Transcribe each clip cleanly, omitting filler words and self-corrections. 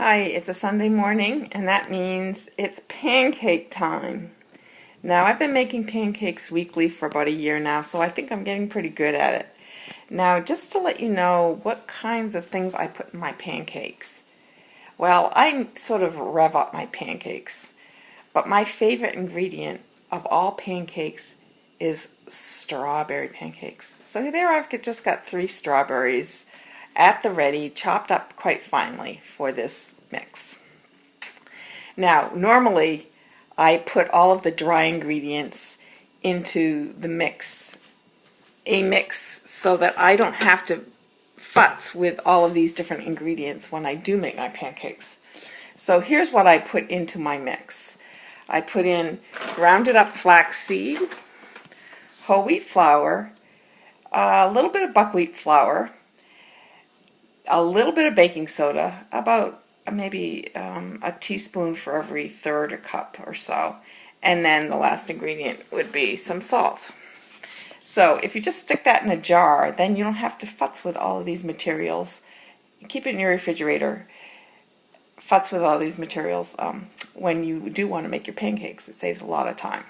Hi, it's a Sunday morning, and that means it's pancake time. Now, I've been making pancakes weekly for about a year now, so I think I'm getting pretty good at it. Now, just to let you know what kinds of things I put in my pancakes. Well, I sort of rev up my pancakes, but my favorite ingredient of all pancakes is strawberry pancakes. So there I've just got 3 strawberries at the ready, chopped up quite finely for this mix. Now, normally I put all of the dry ingredients into the mix, so that I don't have to futz with all of these different ingredients when I do make my pancakes. So here's what I put into my mix. I put in grounded up flaxseed, whole wheat flour, a little bit of buckwheat flour, a little bit of baking soda, about maybe a teaspoon for every third a cup or so, and then the last ingredient would be some salt. So if you just stick that in a jar, then you don't have to futz with all of these materials. Keep it in your refrigerator. Futz with all these materials when you do want to make your pancakes. It saves a lot of time.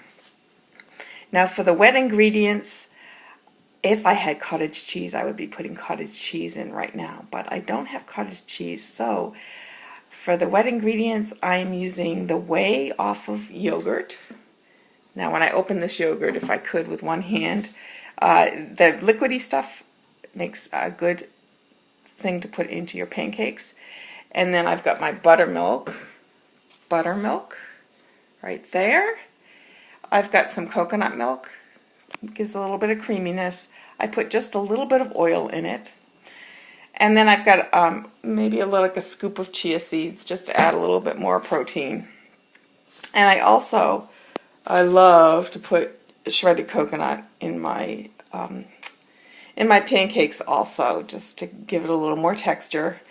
Now for the wet ingredients, if I had cottage cheese, I would be putting cottage cheese in right now, but I don't have cottage cheese, so for the wet ingredients, I'm using the whey off of yogurt. Now when I open this yogurt, if I could with one hand, the liquidy stuff makes a good thing to put into your pancakes. And then I've got my buttermilk right there. I've got some coconut milk. It gives a little bit of creaminess. I put just a little bit of oil in it. And then I've got maybe like a scoop of chia seeds just to add a little bit more protein. And I love to put shredded coconut in my pancakes also, just to give it a little more texture.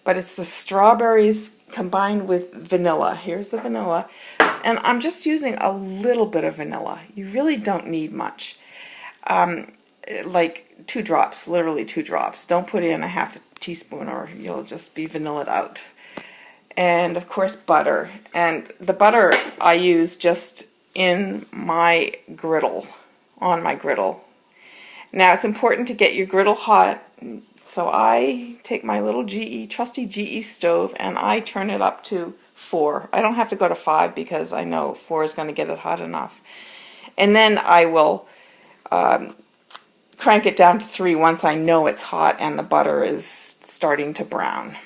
But it's the strawberries combined with vanilla. Here's the vanilla. And I'm just using a little bit of vanilla. You really don't need much. Like 2 drops, literally 2 drops. Don't put in a half a teaspoon or you'll just be vanillaed out. And of course butter. And the butter I use just in my griddle, on my griddle. Now it's important to get your griddle hot. So I take my little trusty GE stove and I turn it up to 4. I don't have to go to 5 because I know 4 is going to get it hot enough. And then I will crank it down to 3 once I know it's hot and the butter is starting to brown.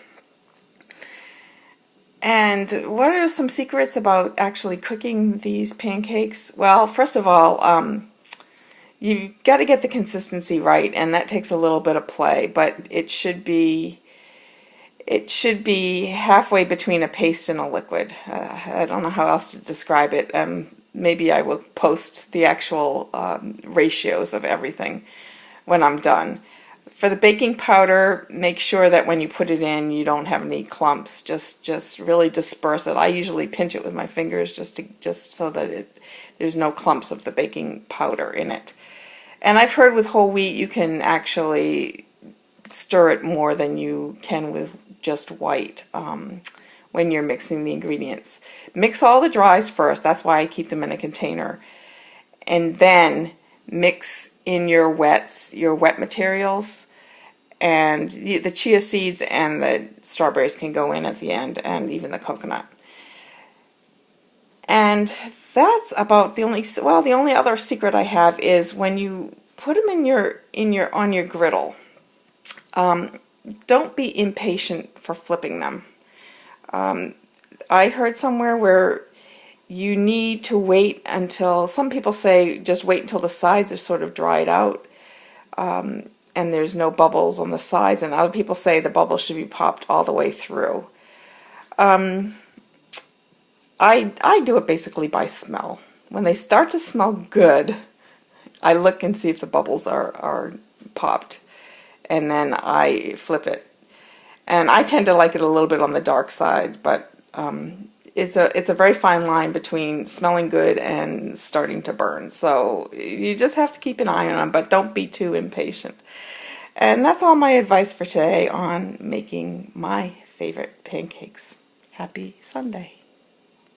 And what are some secrets about actually cooking these pancakes? Well, first of all, you've got to get the consistency right, and that takes a little bit of play, but it should be halfway between a paste and a liquid. I don't know how else to describe it. Maybe I will post the actual ratios of everything when I'm done. For the baking powder, make sure that when you put it in, you don't have any clumps. Just really disperse it. I usually pinch it with my fingers just so that there's no clumps of the baking powder in it. And I've heard with whole wheat you can actually stir it more than you can with just white when you're mixing the ingredients. Mix all the dries first. That's why I keep them in a container. And then mix in your wet materials, and the chia seeds and the strawberries can go in at the end, and even the coconut. And that's about the only other secret I have is when you put them on your griddle, don't be impatient for flipping them. I heard somewhere where you need to wait until, some people say just wait until the sides are sort of dried out and there's no bubbles on the sides, and other people say the bubbles should be popped all the way through. I do it basically by smell. When they start to smell good, I look and see if the bubbles are popped, and then I flip it. And I tend to like it a little bit on the dark side, but it's a very fine line between smelling good and starting to burn. So you just have to keep an eye on them, but don't be too impatient. And that's all my advice for today on making my favorite pancakes. Happy Sunday.